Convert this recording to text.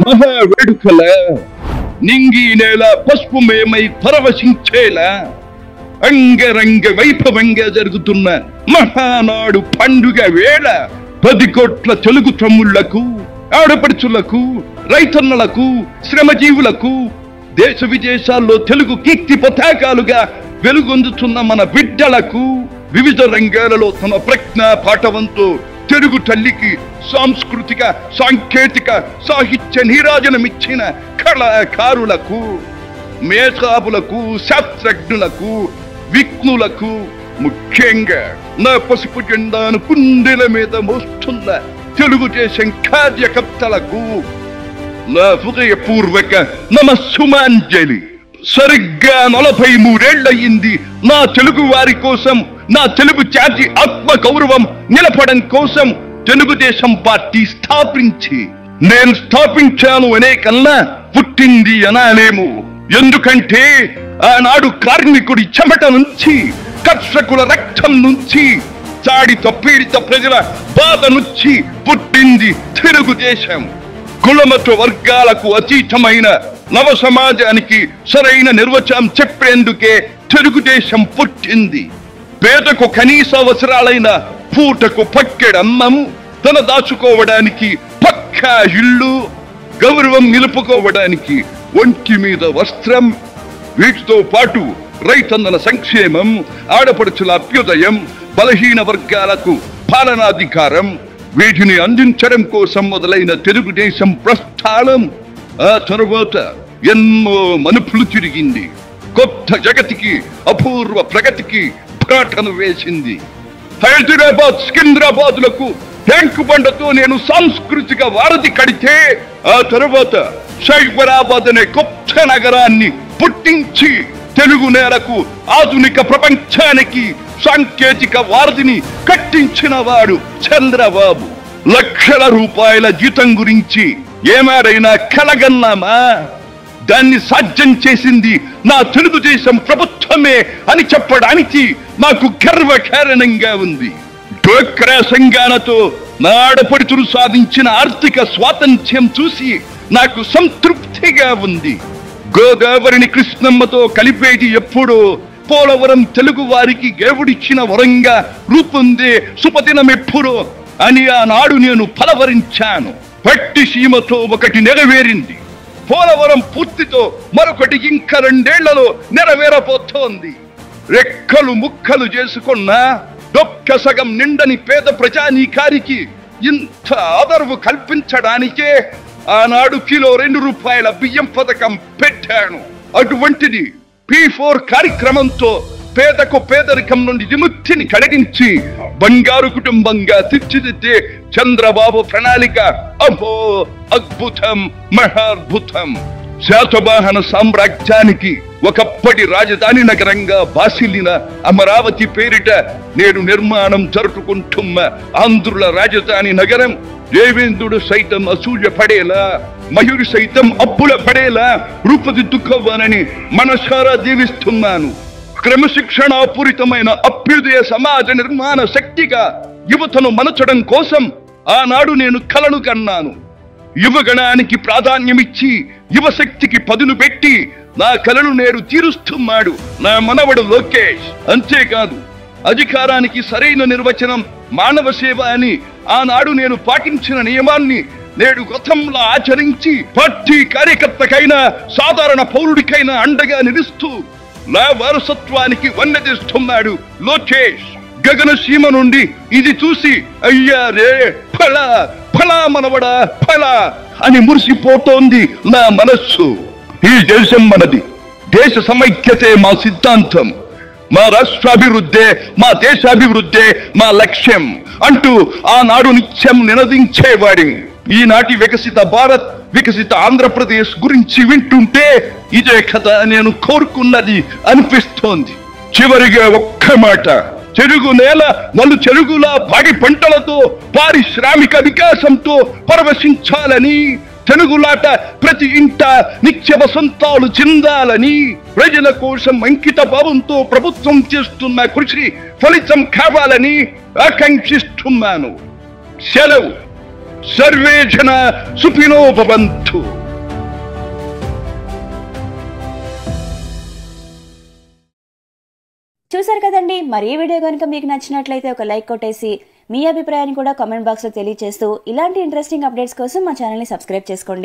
మహా వేడుకల నింగి నేల పసుపుమయమై పరవశించేలా అంగరంగ వైభవంగా జరుగుతున్న మహానాడు పండుగ వేళ 10 కోట్ల తెలుగు తమ్ముళ్లకు, ఆడపడుచులకు, రైతన్నలకు, శ్రమజీవులకు, దేశ విదేశాల్లో తెలుగు కీర్తి పతాకాలుగా వెలుగొందుతున్న మన బిడ్డలకు, వివిధ రంగాలలో తమ ప్రజ్ఞ పాఠవంతో తెలుగు తల్లికి సాంస్కృతిక, సాంకేతిక, సాహిత్య నీరాజనమిచ్చిన కళాకారులకు, మేధావులకు, శాస్త్రజ్ఞులకు, విఘ్నులకు, ముఖ్యంగా నా పసుపు జెండాను కుండెల మీద మోస్తున్న తెలుగుదేశం కార్యకర్తలకు నా హృదయపూర్వక నమస్సుమాంజలి. సరిగ్గా 43 ఏళ్లయింది నా తెలుగు వారి కోసం, నా తెలుగు జాతి ఆత్మ గౌరవం నిలపడం కోసం తెలుగుదేశం పార్టీ స్థాపించి. నేను స్థాపించాను అనే కన్నా పుట్టింది అనాలేము. ఎందుకంటే ఆనాడు కార్మికుడి చెమట నుంచి, కర్షకుల రక్తం నుంచి, చాడిత పీడిత ప్రజల బాధ నుంచి పుట్టింది తెలుగుదేశం. కులమత వర్గాలకు అతీతమైన నవ సమాజానికి సరైన నిర్వచనం చెప్పేందుకే తెలుగుదేశం పుట్టింది. పేదకు కనీస అవసరాలైన పూటకు పక్కెడన్నము, తన దాచుకోవడానికి పక్కా ఇల్లు, గౌరవం నిలుపుకోవడానికి ఒంటి మీద వస్త్రం, వీటితో పాటు రైతన్నల సంక్షేమం, ఆడపడుచుల అభ్యుదయం, బలహీన వర్గాలకు పాలనాధికారం, వీటిని అందించడం కోసం మొదలైన తెలుగుదేశం ప్రస్థానం ఆ తరువాత ఎన్నో మలుపులు తిరిగింది. కొత్త జగతికి, అపూర్వ ప్రగతికి బాటను వేసింది. హైదరాబాద్, సికింద్రాబాద్లకు ట్యాంకు బండతో నేను సాంస్కృతిక వారధి కడితే, ఆ తరువాత సైబరాబాద్ అనే కొత్త నగరాన్ని పుట్టించి తెలుగు నేలకు, ఆధునిక ప్రపంచానికి సాంకేతిక వారధిని కట్టించిన వాడు చంద్రబాబు. లక్షల రూపాయల జీతం గురించి ఏమారైనా కలగన్నామా? దాన్ని సాధ్యం చేసింది నా తెలుగుదేశం ప్రభుత్వమే అని చెప్పడానికి నాకు గర్వకారణంగా ఉంది. డ్వాక్రా సంఘాలతో నా ఆడపడుచులు సాధించిన ఆర్థిక స్వాతంత్ర్యం చూసి నాకు సంతృప్తిగా ఉంది. గోదావరిని కృష్ణమ్మతో కలిపేది ఎప్పుడో పోలవరం తెలుగు వారికి దేవుడిచ్చిన వరంగా రూపొందే శుభదినం ఎప్పుడో అని ఆనాడు నేను పలవరించాను. పట్టి సీమతో ఒకటి నెరవేరింది. పోలవరం పూర్తితో మరొకటి ఇంకా 2 ఏళ్లలో నెరవేరబోతోంది. రెక్కలు ముక్కలు చేసుకున్న డొక్క సగం నిండని పేద ప్రజానీకారికి ఇంత ఆదరవు కల్పించడానికే ఆనాడు కిలో 2 రూపాయల బియ్యం పథకం పెట్టాను. అటువంటిది P4 కార్యక్రమంతో పేదకు పేదరికం నుండి విముక్తిని కలిగించి బంగారు కుటుంబంగా తీర్చిదిద్దే చంద్రబాబు ప్రణాళిక అబ్బో అద్భుతం, మహాద్భుతం. శాతవాహన సామ్రాజ్యానికి ఒకప్పటి రాజధాని నగరంగా బాసిల్లిన అమరావతి పేరిట నేడు నిర్మాణం జరుపుకుంటున్న ఆంధ్రుల రాజధాని నగరం దేవేంద్రుడు సైతం అసూయ పడేలా, మయూరి సైతం అప్పుల పడేలా రూపుదిద్దుకోవాలని మనసారా దీవిస్తున్నాను. క్రమశిక్షణాపూరితమైన అభ్యుదయ సమాజ నిర్మాణ శక్తిగా యువతను మనచడం కోసం ఆనాడు నేను కలను కన్నాను. యువగణానికి ప్రాధాన్యమిచ్చి యువశక్తికి పదును పెట్టి నా కలను నేడు తీరుస్తున్నాడు నా మనవడు లోకేష్. అంతేకాదు, అధికారానికి సరైన నిర్వచనం మానవ సేవ అని ఆనాడు నేను పాటించిన నియమాన్ని నేడు గతంలో ఆచరించి పార్టీ కార్యకర్తకైనా సాధారణ పౌరుడికైనా అండగా నిలుస్తూ నా వారసత్వానికి వన్నెదిస్తున్నాడు లోకేష్. గగన సీమ నుండి ఇది చూసి అయ్యా రే ఫలా ఫలా మనవడా ఫలా అని మురిసిపోతోంది నా మనస్సు. ఈ దేశం మనది, దేశ సమైక్యతే మా సిద్ధాంతం, మా రాష్ట్రాభివృద్ధే మా దేశాభివృద్ధే మా లక్ష్యం అంటూ ఆనాడు నిత్యం నినదించేవాడి. ఈనాటి వికసిత భారత్, వికసిత ఆంధ్రప్రదేశ్ గురించి వింటుంటే ఇదే కదా నేను కోరుకున్నది అనిపిస్తోంది. చివరిగా ఒక్క మాట, చెరుగు నేల నలు చెరుగులా పాడి పంటలతో పారిశ్రామిక వికాసంతో పరవశించాలని, తెలుగులాట ప్రతి ఇంట నిత్య వసంతాలు చెందాలని, ప్రజల కోసం అంకిత భావంతో ప్రభుత్వం చేస్తున్న కృషి ఫలితం కావాలని ఆకాంక్షిస్తున్నాను. సెలవు. సర్వే జన సుఖినో భవంతు. చూసారు కదండి. మరి ఈ వీడియో కనుక మీకు నచ్చినట్లయితే ఒక లైక్ కొట్టేసి మీ అభిప్రాయాన్ని కూడా కామెంట్ బాక్స్ లో తెలియజేస్తూ ఇలాంటి ఇంట్రెస్టింగ్ అప్డేట్స్ కోసం మా ఛానల్ ని సబ్స్క్రైబ్ చేసుకోండి.